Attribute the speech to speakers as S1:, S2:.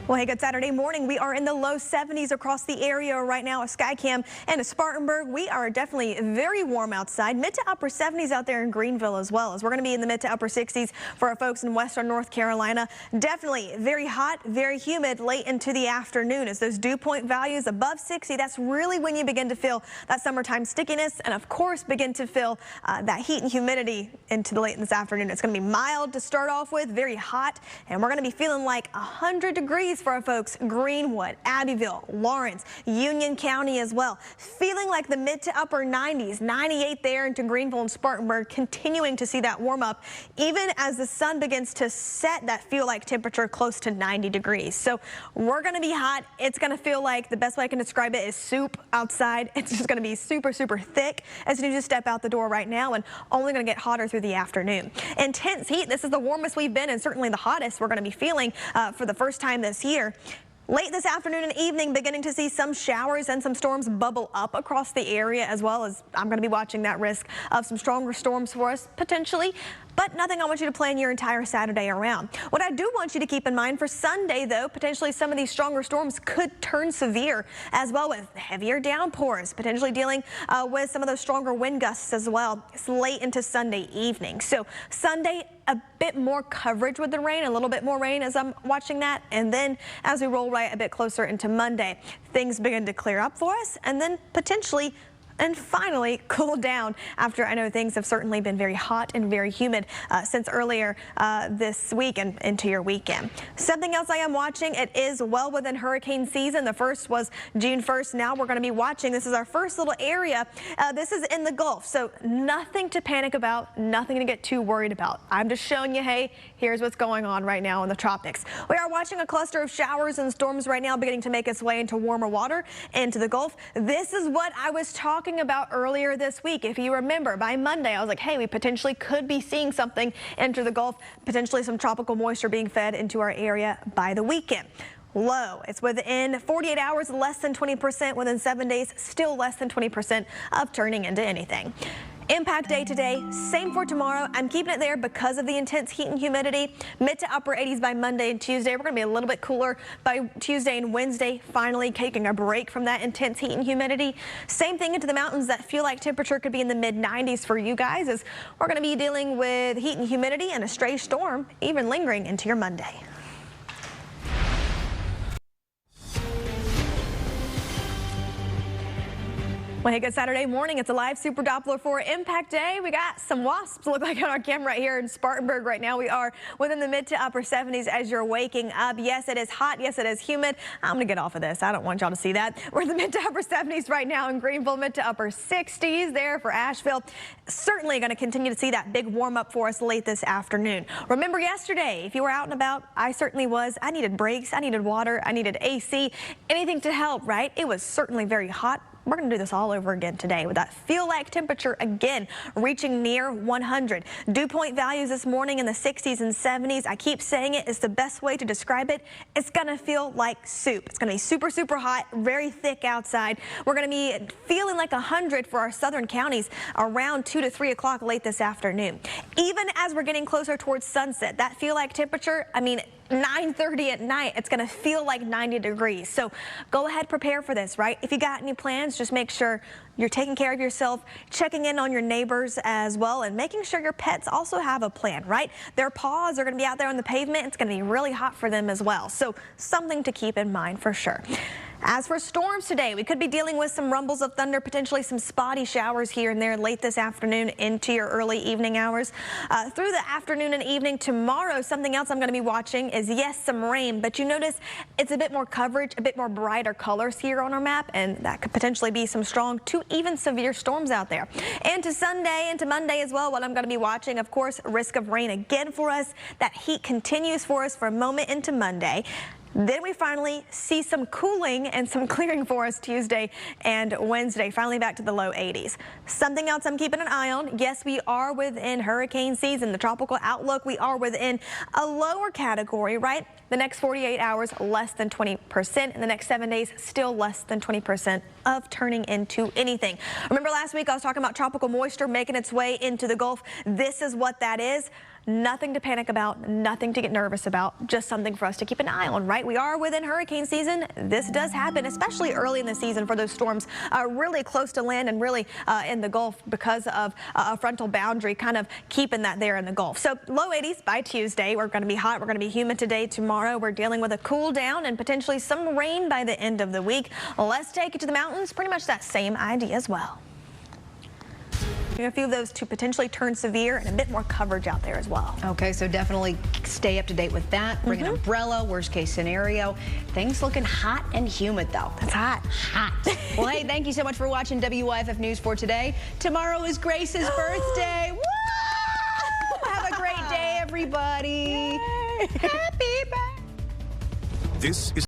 S1: Well, hey, good Saturday morning. We are in the low 70s across the area right now. A Skycam and a Spartanburg. We are definitely very warm outside. Mid to upper 70s out there in Greenville as well, as we're going to be in the mid to upper 60s for our folks in western North Carolina. Definitely very hot, very humid late into the afternoon as those dew point values above 60. That's really when you begin to feel that summertime stickiness and, of course, begin to feel that heat and humidity into the late in this afternoon. It's going to be mild to start off with, very hot, and we're going to be feeling like 100 degrees for our folks Greenwood, Abbeville, Lawrence, Union County as well. Feeling like the mid to upper 90s, 98 there into Greenville and Spartanburg, continuing to see that warm up even as the sun begins to set that feel like temperature close to 90 degrees. So we're going to be hot. It's going to feel like, the best way I can describe it is soup outside. It's just going to be super, super thick as soon as you step out the door right now, and only going to get hotter through the afternoon. Intense heat. This is the warmest we've been and certainly the hottest we're going to be feeling for the first time this year. Late this afternoon and evening, beginning to see some showers and some storms bubble up across the area, as well as I'm going to be watching that risk of some stronger storms for us potentially. But nothing I want you to plan your entire Saturday around. What I do want you to keep in mind for Sunday, though, potentially some of these stronger storms could turn severe, as well with heavier downpours, potentially dealing with some of those stronger wind gusts as well. It's late into Sunday evening. So Sunday, a bit more coverage with the rain, a little bit more rain as I'm watching that. And then as we roll right a bit closer into Monday, things begin to clear up for us, and then potentially and finally cool down after I know things have certainly been very hot and very humid since earlier this week and into your weekend. Something else I am watching, it is well within hurricane season. The first was June 1st. Now we're going to be watching. This is our first little area. This is in the Gulf, so nothing to panic about, nothing to get too worried about. I'm just showing you, hey, here's what's going on right now in the tropics. We are watching a cluster of showers and storms right now beginning to make its way into warmer water into the Gulf. This is what I was talking about earlier this week. If you remember, by Monday, I was like, hey, we potentially could be seeing something enter the Gulf, potentially some tropical moisture being fed into our area by the weekend. Low, it's within 48 hours, less than 20%. Within 7 days, still less than 20% of turning into anything. Impact day today, same for tomorrow. I'm keeping it there because of the intense heat and humidity. Mid to upper 80s by Monday and Tuesday. We're going to be a little bit cooler by Tuesday and Wednesday, finally taking a break from that intense heat and humidity. Same thing into the mountains. That feel like temperature could be in the mid 90s for you guys, as we're going to be dealing with heat and humidity and a stray storm even lingering into your Monday. Well, hey, good Saturday morning. It's a live Super Doppler for Impact Day. We got some wasps, look like on our camera right here in Spartanburg right now. We are within the mid to upper 70s as you're waking up. Yes, it is hot. Yes, it is humid. I'm going to get off of this. I don't want y'all to see that. We're in the mid to upper 70s right now in Greenville, mid to upper 60s there for Asheville. Certainly going to continue to see that big warm up for us late this afternoon. Remember yesterday, if you were out and about, I certainly was. I needed breaks. I needed water. I needed AC, anything to help, right? It was certainly very hot. We're going to do this all over again today with that feel like temperature again reaching near 100. Dew point values this morning in the 60s and 70s. I keep saying it is the best way to describe it. It's going to feel like soup. It's going to be super, super hot, very thick outside. We're going to be feeling like 100 for our southern counties around 2 to 3 o'clock late this afternoon. Even as we're getting closer towards sunset, that feel like temperature, I mean, 9:30 at night, it's going to feel like 90 degrees. So go ahead, prepare for this, right? If you got any plans, just make sure you're taking care of yourself, checking in on your neighbors as well, and making sure your pets also have a plan, right? Their paws are going to be out there on the pavement. It's going to be really hot for them as well. So something to keep in mind for sure. As for storms today, we could be dealing with some rumbles of thunder, potentially some spotty showers here and there late this afternoon into your early evening hours. Through the afternoon and evening tomorrow, something else I'm going to be watching is, yes, some rain, but you notice it's a bit more coverage, a bit more brighter colors here on our map, and that could potentially be some strong to even severe storms out there. And to Sunday and to Monday as well, what I'm going to be watching, of course, risk of rain again for us. That heat continues for us for a moment into Monday. Then we finally see some cooling and some clearing for us Tuesday and Wednesday, finally back to the low 80s. Something else I'm keeping an eye on. Yes, we are within hurricane season, the tropical outlook. We are within a lower category, right? The next 48 hours, less than 20%. In the next 7 days, still less than 20% of turning into anything. Remember last week I was talking about tropical moisture making its way into the Gulf. This is what that is. nothing to panic about, nothing to get nervous about, just something for us to keep an eye on, right? We are within hurricane season. This does happen, especially early in the season for those storms really close to land and really in the Gulf because of a frontal boundary kind of keeping that there in the Gulf. So low 80s by Tuesday. We're going to be hot. We're going to be humid today. Tomorrow we're dealing with a cool down and potentially some rain by the end of the week. Let's take it to the mountains. Pretty much that same idea as well. A few of those to potentially turn severe and a bit more coverage out there as well.
S2: Okay, so definitely stay up to date with that. Bring an umbrella, worst case scenario. Things looking hot and humid though.
S1: That's hot.
S2: Hot. Well, hey, thank you so much for watching WYFF News for today. Tomorrow is Grace's birthday. Woo! Have a great day, everybody.
S1: Yay.
S2: Happy birthday.
S3: This is